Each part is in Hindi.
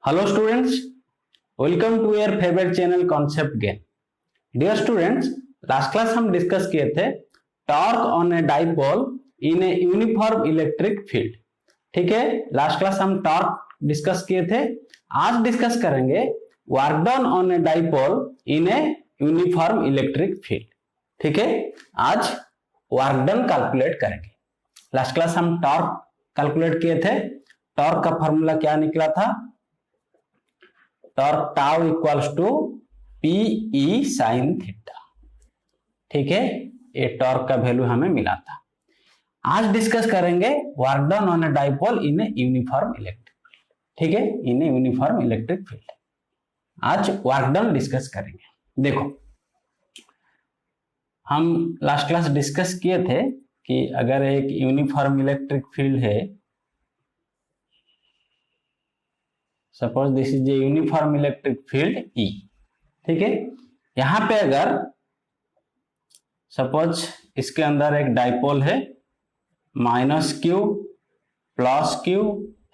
Hello students, welcome to your favorite channel Concept Gain. Dear students, last class हम डिस्कस किए थे torque on a dipole in a uniform electric field. ठीक है, लास्ट क्लास हम टॉर्क डिस्कस किए थे. आज डिस्कस करेंगे work done on a dipole in a uniform electric field. ठीक है, आज वर्क डन कैलकुलेट करेंगे. लास्ट क्लास हम टॉर्क कैलकुलेट किए थे. टॉर्क का फॉर्मूला क्या निकला था? Torque tau equals to P E sine theta. ठीक है, ये टॉर्क का वैल्यू हमें मिला था. आज डिस्कस करेंगे work done on a dipole in a uniform electric. ठीक है, इन ए यूनिफॉर्म इलेक्ट्रिक फील्ड. आज वर्क डन डिस्कस करेंगे. देखो, हम लास्ट क्लास डिस्कस किए थे कि अगर एक यूनिफॉर्म इलेक्ट्रिक फील्ड है, suppose this is a uniform electric field E. ठीक है, यहां पे अगर सपोज इसके अंदर एक डाइपोल है माइनस क्यू प्लस क्यू.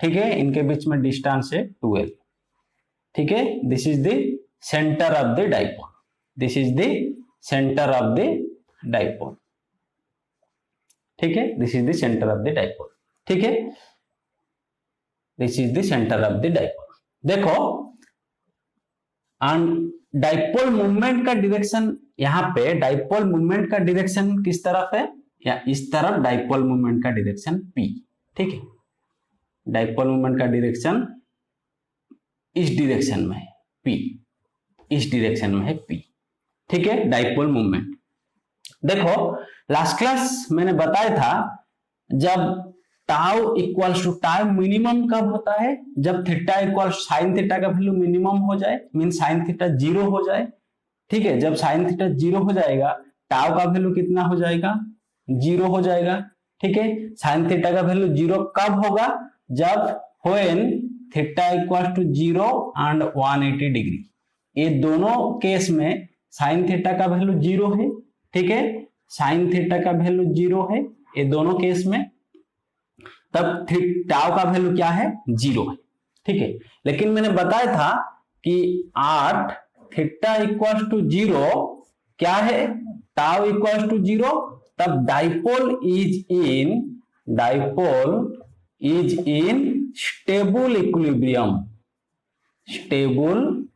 ठीक है, इनके बीच में डिस्टेंस है 12. ठीक है, this is the centre of the dipole. This is the centre of the dipole. ठीक है, this is the centre of the dipole. ठीक है, this is the centre of the dipole. देखो, डाइपोल मूवमेंट का डायरेक्शन, यहां पे डाइपोल मूवमेंट का डायरेक्शन किस तरफ है? या इस तरफ डाइपोल मूवमेंट का डायरेक्शन P. ठीक है, डाइपोल मूवमेंट का डायरेक्शन इस डायरेक्शन में है P. इस डायरेक्शन में है P. ठीक है, डाइपोल मूवमेंट. देखो, लास्ट क्लास मैंने बताया था जब tau equals to time minimum कब होता है? जब थीटा इक्वल्स साइन थीटा का वैल्यू मिनिमम हो जाए, मीन साइन थीटा 0 हो जाए. ठीक है, जब साइन थीटा 0 हो जाएगा, टाउ का वैल्यू कितना हो जाएगा? 0 हो जाएगा. ठीक है, साइन थीटा का वैल्यू 0 कब होगा? जब when theta equals to 0 and 180 degree. ये दोनों केस में साइन थीटा का वैल्यू 0 है. ठीक है, साइन थीटा का वैल्यू 0 है ये दोनों केस में, तब टाउ का वैल्यू क्या है? 0 है. ठीक है, लेकिन मैंने बताया था कि 8 थीटा इक्वल्स टू 0 क्या है? Tau equals to 0. तब dipole is in stable equilibrium. Stable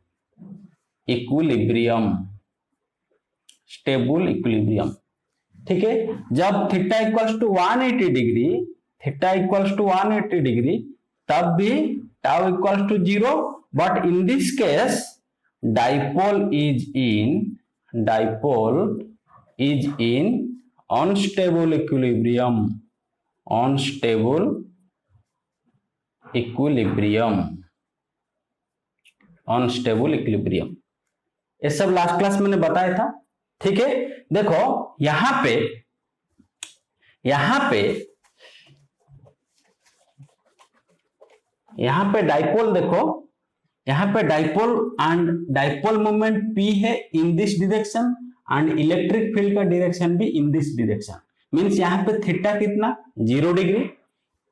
equilibrium. Stable equilibrium. ठीक है, जब theta equals to 180 degree, theta equals to 180 degree, तब भी tau equals to 0. But in this case dipole is in unstable equilibrium. Unstable equilibrium. Unstable equilibrium. ये सब लास्ट क्लास मैंने बताया था. ठीक है, देखो यहां पे डाइपोल, देखो यहां पे dipole and dipole movement P है in this direction and electric field का डायरेक्शन भी इन दिस डायरेक्शन. मींस यहां पे थीटा कितना? 0 डिग्री.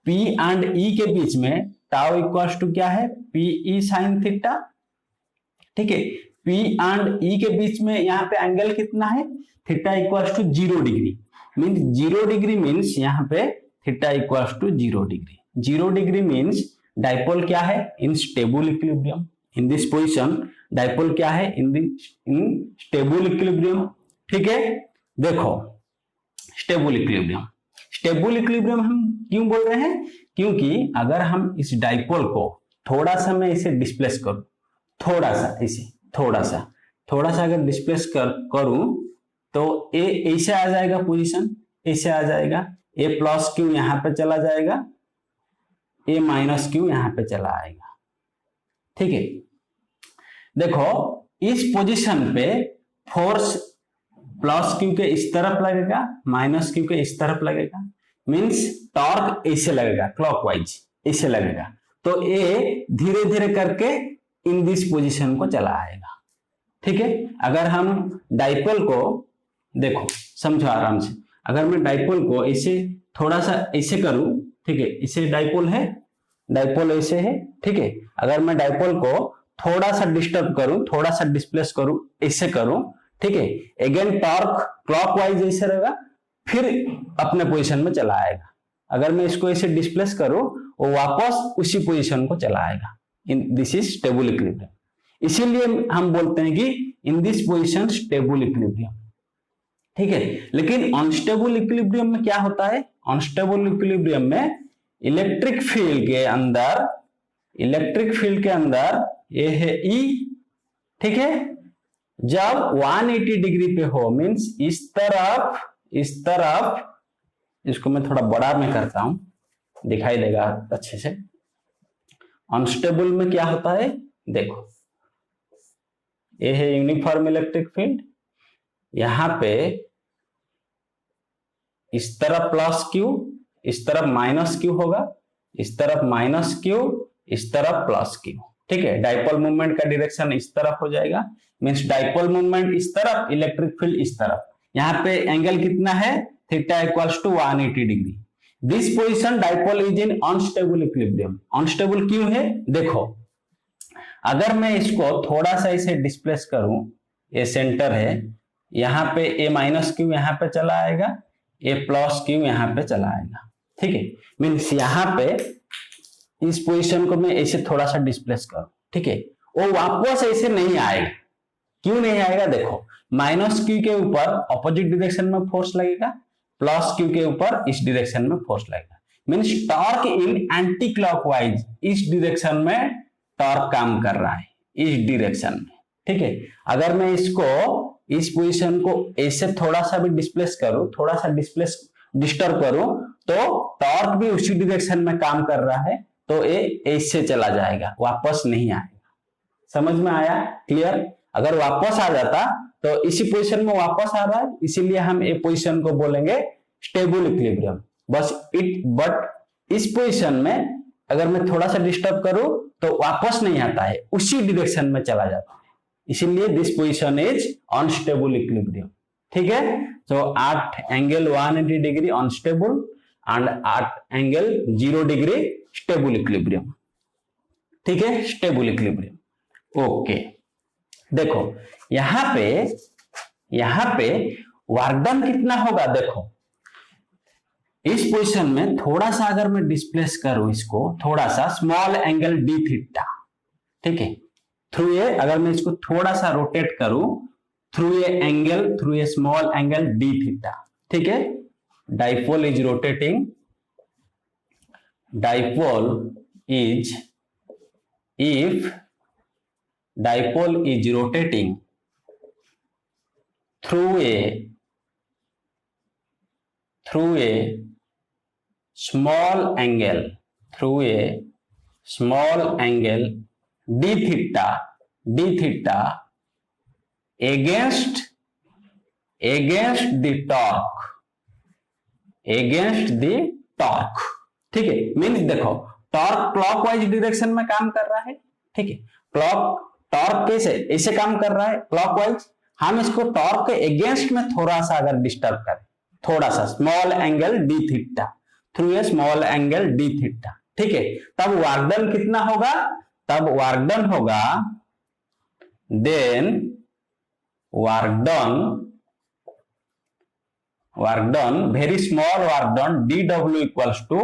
P एंड E के बीच में टाउ इक्वल्स टू क्या है? PE sign theta. ठीक है, P एंड E के बीच में यहां पे एंगल कितना है? Theta equals to 0 degree. Means 0 degree means यहां पे theta equals to 0 degree. 0 degree means dipole क्या है? In stable equilibrium. In this position dipole क्या है? In stable equilibrium. ठीक है, देखो स्टेबल इक्विलिब्रियम. स्टेबल इक्विलिब्रियम हम क्यों बोल रहे हैं? क्योंकि अगर हम इस डाइपोल को थोड़ा सा मैं इसे डिस्प्लेस करूं, थोड़ा सा अगर डिस्प्लेस करूं तो ए ऐसे आ जाएगा पोजीशन, ऐसे आ जाएगा. ए प्लस क्यू यहां पे चला जाएगा, ए माइनस क्यू यहां पे चला आएगा. ठीक है, देखो इस पोजीशन पे फोर्स प्लस क्यू के इस तरफ लगेगा, माइनस क्यू के इस तरफ लगेगा. मींस टॉर्क ऐसे लगेगा, क्लॉकवाइज ऐसे लगेगा. तो ए धीरे धीरे करके इन दिस पोजीशन को चला आएगा. ठीक है, अगर हम डाइपोल को देखो, समझो आराम से, अगर मैं डाइपोल को ऐसे थोड़ा सा ऐसे करूं, ठीक है, इसे डाइपोल है, डाइपोल ऐसे है, ठीक है। अगर मैं डाइपोल को थोड़ा सा डिस्टर्ब करूं, थोड़ा सा डिस्प्लेस करूं, ऐसे करूं, ठीक है, अगेन टॉर्क क्लॉकवाइज ऐसे रहेगा, फिर अपने पोजीशन में चला आएगा। अगर मैं इसको ऐसे डिस्प्लेस करूं, वो वापस उसी पोजीशन को चला आएगा। This is stable equilibrium. इसीलिए हम बोलते हैं कि इन दिस पोजीशन स्टेबल इक्विलिब्रियम, ठीक है। लेकिन अनस्टेबल इक्विलिब्रियम में क्या होता है? अनस्टेबल इक्विलिब्रियम में इलेक्ट्रिक फील्ड के अंदर ये है E, ठीक है। जब 180 डिग्री पे हो, मींस इस तरफ, इसको मैं थोड़ा बड़ा में करता हूं, दिखाई देगा अच्छे से। अनस्टेबल में क्या होता है? देखो, ये है यूनिफॉर्म इलेक्ट्रिक फील्ड, यहां पे इस तरफ प्लस क्यू, इस तरफ माइनस क्यू होगा, इस तरफ माइनस क्यू, इस तरफ प्लस क्यू, ठीक है। डाइपोल मूवमेंट का डायरेक्शन इस तरफ हो जाएगा, मींस डाइपोल मूवमेंट इस तरफ, इलेक्ट्रिक फील्ड इस तरफ। यहाँ पे एंगल कितना है? Theta equals to 180 degree. This position dipole is in unstable equilibrium. Unstable क्यों है? देखो, अगर मैं इसको थोड़ा सा इसे डिस्प्लेस करूं, ये सेंटर है, यहाँ पे ए माइनस क्यू यहाँ पे चला आएगा, ए प्लस क्यू यहाँ पे चला आएगा, ठीक है। मीन्स यहाँ पे इस पोजीशन को मैं ऐसे थोड़ा सा डिस्प्लेस करूं, ठीक है, वो वापस ऐसे नहीं आएगा। क्यों नहीं आएगा? देखो, माइनस क्यू के ऊपर ऑपोजिट डायरेक्शन में फोर्स लगेगा, प्लस क्यू के ऊपर इस डायरेक्शन में फोर्स लगेगा, means torque in anti clockwise, इस डायरेक्शन में टॉर्क काम कर रहा है, इस डायरेक्शन में, ठीक है। अगर मैं इसको, इस पोजीशन को ऐसे थोड़ा सा भी डिस्प्लेस करूं, थोड़ा सा डिस्टर्ब करूं, तो टॉर्क भी उसी डायरेक्शन में काम कर रहा है, तो ये ऐसे चला जाएगा, वापस नहीं आएगा। समझ में आया? क्लियर? अगर वापस आ जाता तो इसी पोजीशन में वापस आ रहा है, इसीलिए हम ये पोजीशन को बोलेंगे स्टेबल इक्विलिब्रियम। बट इस पोजीशन में अगर मैं थोड़ा सा डिस्टर्ब करूं तो वापस नहीं आता है, उसी डायरेक्शन में चला जाता है, इसीलिए this position is unstable equilibrium, ठीक है। तो at angle 180 degree unstable and at angle 0 degree stable equilibrium, ठीक है, स्टेबल इक्विलिब्रियम। ओके, देखो यहां पे वर्क डन कितना होगा? देखो, इस पोजीशन में थोड़ा सा अगर मैं डिस्प्लेस करूं इसको, थोड़ा सा स्मॉल एंगल डी थीटा, ठीक है, थ्रू ए, अगर मैं इसको थोड़ा सा रोटेट करूं through a small angle D theta, ठीक है। Dipole is rotating, if dipole is rotating through a small angle d theta against the torque, ठीक है। मीन्स देखो, टॉर्क क्लॉकवाइज डायरेक्शन में काम कर रहा है, ठीक है। टॉर्क कैसे ऐसे काम कर रहा है क्लॉकवाइज, हम इसको टॉर्क के अगेंस्ट में थोड़ा सा अगर डिस्टर्ब करें, थोड़ा सा small angle D theta through a small angle D theta, ठीक है, तब वर्क डन कितना होगा? तब वर्क डन होगा, then work done very small work done dw equals to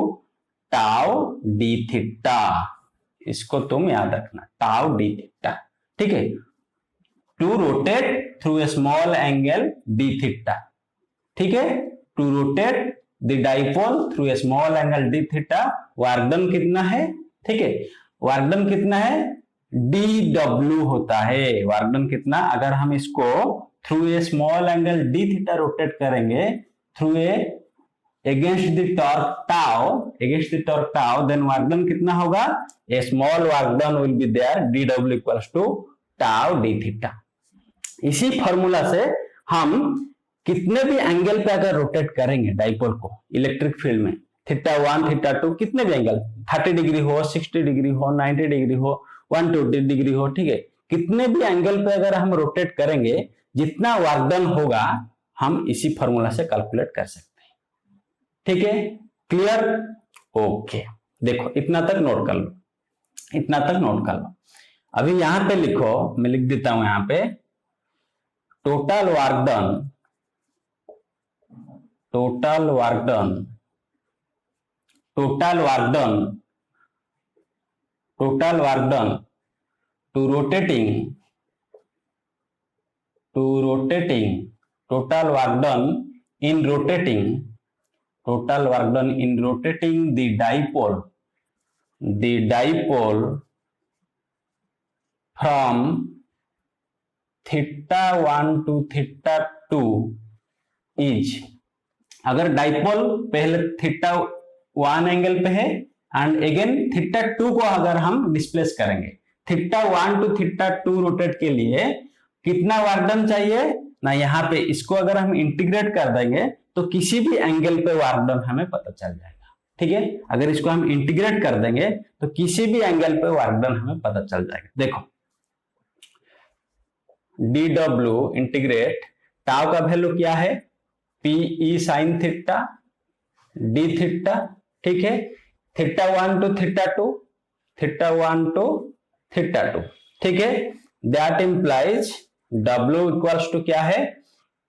tau d theta. इसको तुम याद रखना, टाउ डी थीटा, ठीक है, to rotate through a small angle D theta, ठीक है, to rotate the dipole through a small angle D theta. Work done कितना है? ठीक है, वर्क डन कितना है? dw होता है। वर्क डन कितना? अगर हम इसको through a small angle D theta rotate करेंगे through a against the torque tau, then work done कितना होगा? A small work done will be there, dw equals to tau d theta। इसी फॉर्मूला से हम कितने भी एंगल पे अगर रोटेट करेंगे डाइपोल को इलेक्ट्रिक फील्ड में, थीटा 1 थीटा 2, कितने भी एंगल, 30 डिग्री हो, 60 डिग्री हो, 90 डिग्री हो, 120 डिग्री हो, ठीक है, कितने भी एंगल पे अगर हम रोटेट करेंगे, जितना वर्क डन होगा हम इसी फॉर्मूला से कैलकुलेट कर सकते हैं। ठीक है, क्लियर? ओके, देखो इतना तक नोट कर लो। इतना तक नोट कर लो। अभी यहां पे लिखो, मैं लिख देता हूं यहां पे, total work done, total work done, total work done, total work done to rotating, to rotating, total work done in rotating, total work done in rotating the dipole, the dipole from theta 1 to theta 2 is, अगर डाइपोल पहले थीटा 1 एंगल पे है एंड अगेन थीटा 2 को अगर हम डिस्प्लेस करेंगे, थीटा 1 टू थीटा 2 रोटेट के लिए कितना वर्क डन चाहिए ना, यहाँ पे इसको अगर हम इंटीग्रेट कर देंगे तो किसी भी एंगल पे वर्क डन हमें पता चल जाएगा। ठीक है, अगर इसको हम इंटीग्रेट कर देंगे तो किसी भी एंगल पे वर्क डन हमें पता चल जाएगा। देखो डी डब्ल्यू इंटीग्रेट, टाउ का वैल्यू क्या है, PE sine theta d theta. ठीक है, theta 1 to theta 2, theta 1 to theta 2। ठीक है, that implies W equals to क्या है,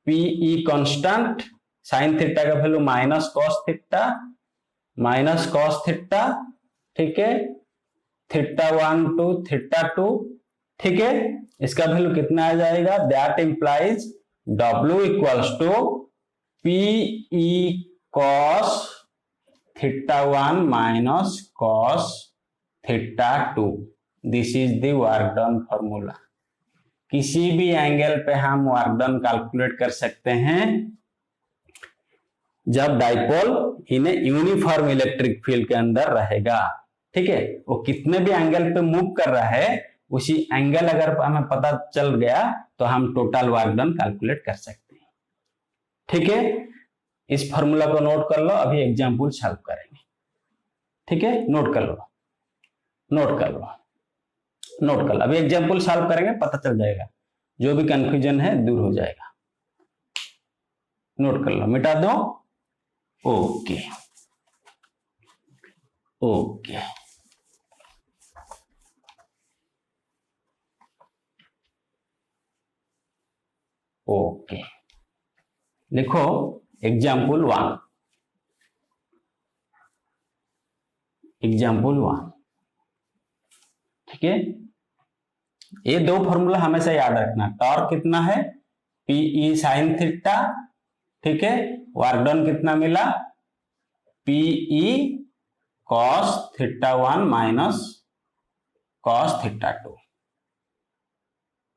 पीई कांस्टेंट, साइन थीटा का value minus cos theta, minus cos theta. ठीक है, थीटा 1 टू थीटा 2। ठीक है, इसका वैल्यू कितना आ जाएगा, that implies W equals to PE cos theta 1 minus cos theta 2। This is the work done formula. किसी भी एंगल पे हम वर्क डन कैलकुलेट कर सकते हैं जब dipole in uniform electric field के अंदर रहेगा। ठीक है, वो कितने भी एंगल पे मूव कर रहा है, उसी एंगल अगर हमें पता चल गया तो हम टोटल वर्क डन कैलकुलेट कर सकते हैं। ठीक है, इस फॉर्मूला को नोट कर लो, अभी एग्जाम्पल सॉल्व करेंगे। ठीक है, नोट कर लो, नोट कर लो, नोट कर लो, अभी एग्जाम्पल सॉल्व करेंगे, पता चल जाएगा, जो भी कंफ्यूजन है दूर हो जाएगा। नोट कर लो, मिटा दो। ओके ओके, ओके, लिखो एग्जाम्पल 1, एग्जाम्पल 1। ठीक है, ये दो फॉर्मूला हमेशा याद रखना, टॉर्क कितना है, पीई साइन थीटा। ठीक है, वर्क डन कितना मिला, PE cos theta 1 minus cos theta 2,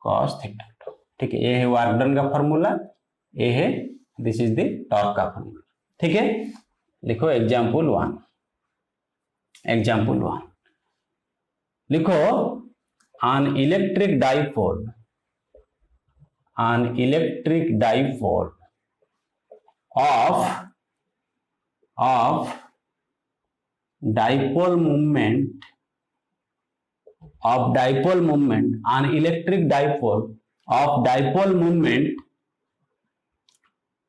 cos theta 2। ठीक है, ये है वर्क डन का फॉर्मूला, ये है, दिस इज द टॉर्क का फॉर्मूला। ठीक है, लिखो एग्जाम्पल 1, एग्जाम्पल 1 लिखो, an electric dipole, an electric dipole of dipole moment, of dipole moment, an electric dipole of dipole moment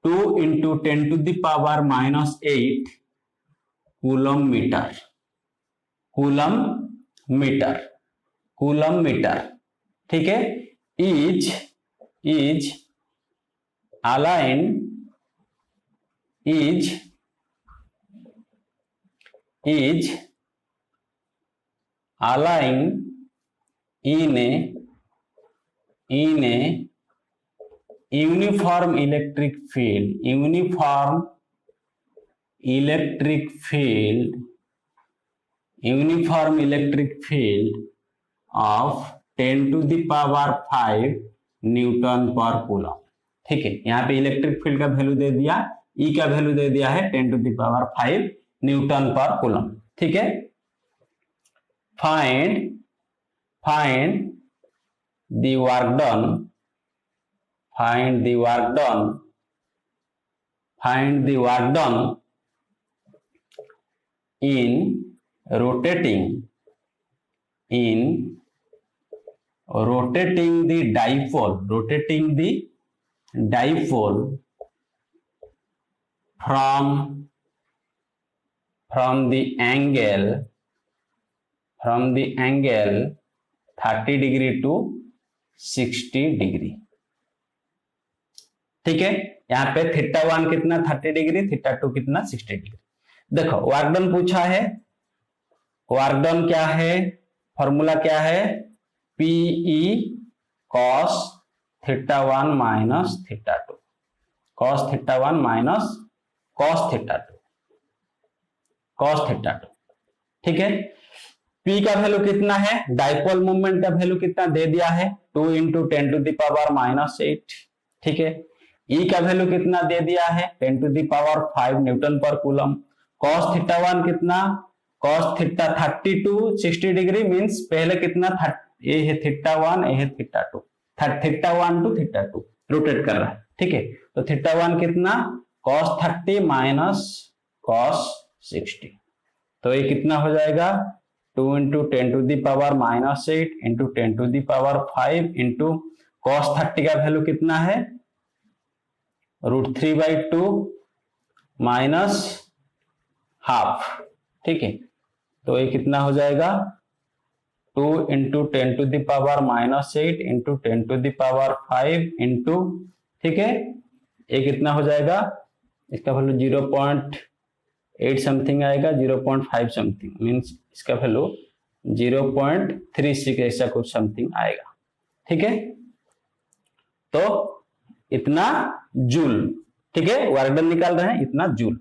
2 into 10 to the power minus 8 coulomb metre, coulomb metre, coulomb metre. ठीक है, is align, is align in a uniform electric field, uniform electric field, uniform electric field of 10 to the power 5 newton per coulomb. ठीक है, यहाँ पे इलेक्ट्रिक फील्ड का वैल्यू दे दिया, ई का वैल्यू दे दिया है 10 to the power 5 newton per coulomb. ठीक है, find the work done, find the work done, find the work done in rotating, in rotating the dipole, rotating the dipole from the angle from the angle 30 degree to 60 degree. ठीक है, यहाँ पे θ1 कितना 30 डिग्री, θ2 कितना 60 डिग्री। देखो वर्क डन पूछा है, वर्क डन क्या है, फॉर्मूला क्या है, PE cos θ1 minus θ2, cos θ1 minus cos θ2, cos θ2। ठीक है, P का वैल्यू कितना है, डाइपोल मूवमेंट का वैल्यू कितना दे दिया है, 2 × 10⁻⁸। ठीक है, E का वैल्यू कितना दे दिया है, 10⁵ न्यूटन पर कूलम। cos θ1 कितना, cos θ 30 to 60 डिग्री मीन्स पहले कितना, ये है θ1, ये है θ2, θ1 to θ2 रोटेट कर रहा है। ठीक है, तो θ1 कितना, cos 30 माइनस cos 60, तो ये कितना हो जाएगा, 2 × 10⁻⁸ इंटू 10⁵ इंटू cos 30 का वैल्यू कितना है, √3/2 माइनस हाफ। ठीक है, तो ये कितना हो जाएगा, 2 × 10⁻⁸ इंटू 10⁵ इंटू, ठीक है, ये कितना हो जाएगा, इसका वैल्यू 0.8 समथिंग आएगा, 0.5 समथिंग मीन्स इसका वैल्यू 0.36 ऐसा कुछ समथिंग आएगा। ठीक है, तो इतना जूल। ठीक है, वर्क डन निकाल रहे हैं, इतना joule.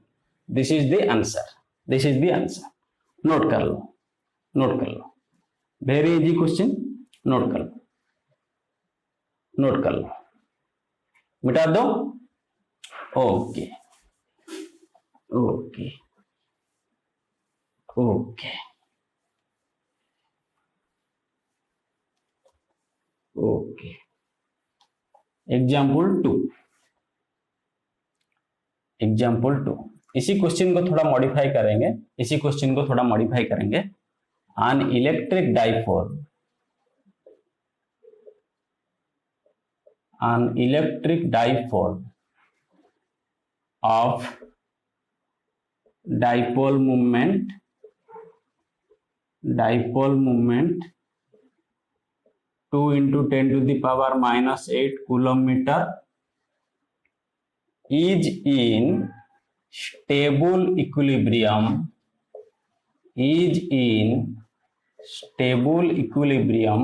This is the answer, this is the answer. Note कर लो, नोट कर लो, वेरी इजी क्वेश्चन, नोट कर लो, नोट कर लो, मिटा दो। Okay okay okay okay. Example 2, example 2, इसी क्वेश्चन को थोड़ा मॉडिफाई करेंगे, इसी क्वेश्चन को थोड़ा मॉडिफाई करेंगे। an electric dipole, an electric dipole of dipole moment 2 × 10⁻⁸ coulomb meter is in stable equilibrium, is in stable equilibrium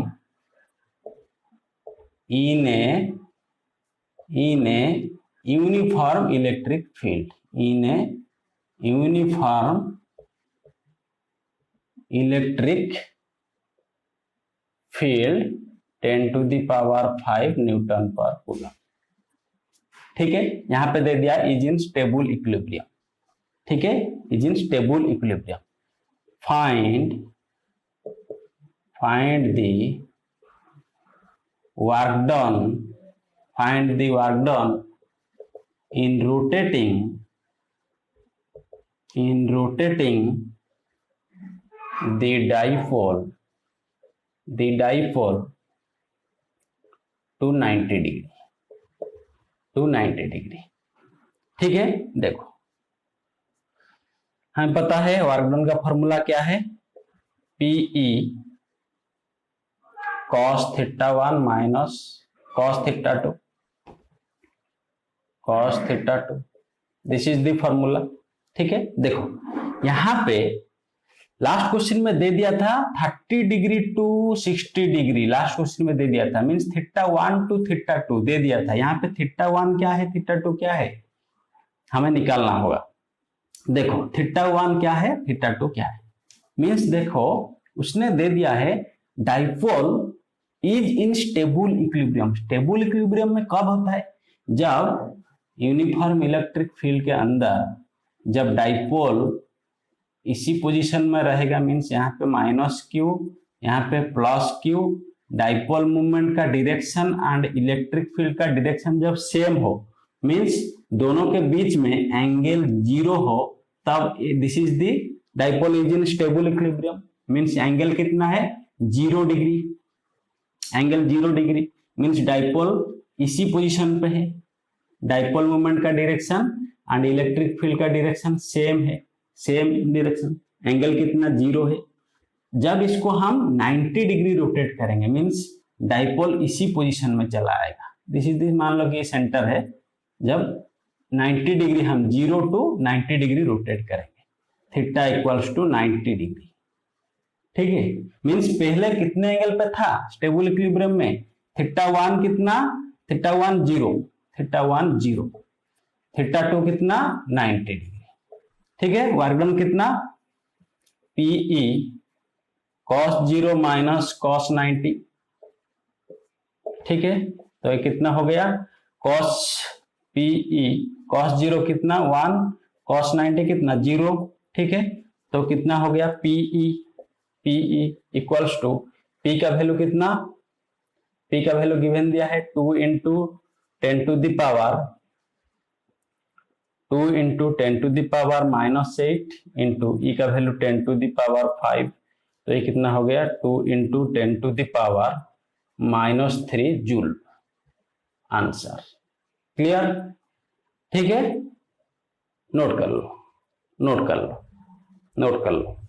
in a uniform electric field, in a uniform electric field 10⁵ Newton per coulomb. ठीक है, यहां पे दे दिया इज इन स्टेबल इक्विलिब्रियम। ठीक है, is in stable equilibrium. find the work done, find the work done in rotating the dipole to 90 degree, to 90 degree. ठीक है, देखो हमें पता है वर्क डन का फॉर्मूला क्या है, PE cos θ1 minus cos θ2, cos θ2, this is the formula. ठीक है, देखो यहां पे लास्ट क्वेश्चन में दे दिया था 30 degree to 60 degree, last question में दे दिया था, मींस θ1 टू θ2 दे दिया था। यहाँ पे θ1 क्या है, θ2 क्या है, हमें निकालना होगा। देखो θ1 क्या है, θ2 क्या है, मींस देखो उसने दे दिया है dipole is in stable equilibrium. Stable equilibrium में कब होता है, जब यूनिफॉर्म इलेक्ट्रिक फील्ड के अंदर जब डाइपोल इसी पोजीशन में रहेगा, मींस यहाँ पे -q, यहाँ पे +q, डाइपोल मूवमेंट का डायरेक्शन एंड इलेक्ट्रिक फील्ड का डायरेक्शन जब सेम हो, मींस दोनों के बीच में एंगल 0 हो, तब this is the dipole is in stable equilibrium. Means angle कितना है, 0 degree, angle 0 degree means dipole इसी पोजीशन पे है, डाइपोल मूवमेंट का डायरेक्शन एंड इलेक्ट्रिक फील्ड का डायरेक्शन सेम है, सेम डायरेक्शन, एंगल कितना 0 है। जब इसको हम 90 डिग्री रोटेट करेंगे, मींस डाइपोल इसी पोजीशन में चला आएगा। दिस इज दिस, मान लो कि ये सेंटर है, जब 90 डिग्री हम 0 to 90 डिग्री रोटेट करेंगे, थीटा इक्वल्स टू 90 डिग्री, ठीक है। मींस पहले कितने एंगल पे था स्टेबल इक्विलिब्रियम में, थीटा 1 कितना, थीटा 1 0, थीटा 1 0, थीटा 2 कितना 90 डिग्री, ठीक है। वर्क डन कितना, PE cos 0 माइनस cos 90, ठीक है। तो ये कितना हो गया, cos PE cos 0 कितना 1, cos 90 कितना 0, ठीक है। तो कितना हो गया PE इक्वल्स टू, P का वैल्यू कितना, P का वैल्यू गिवन दिया है 2 into 10 to the power, 2 into 10 to the power -8 into E का वैल्यू 10 टू द पावर 5, तो ये कितना हो गया 2 into 10 to the power -3 joule answer. Clear, ठीक है। नोट कर लो, नोट कर लो, नोट कर लो।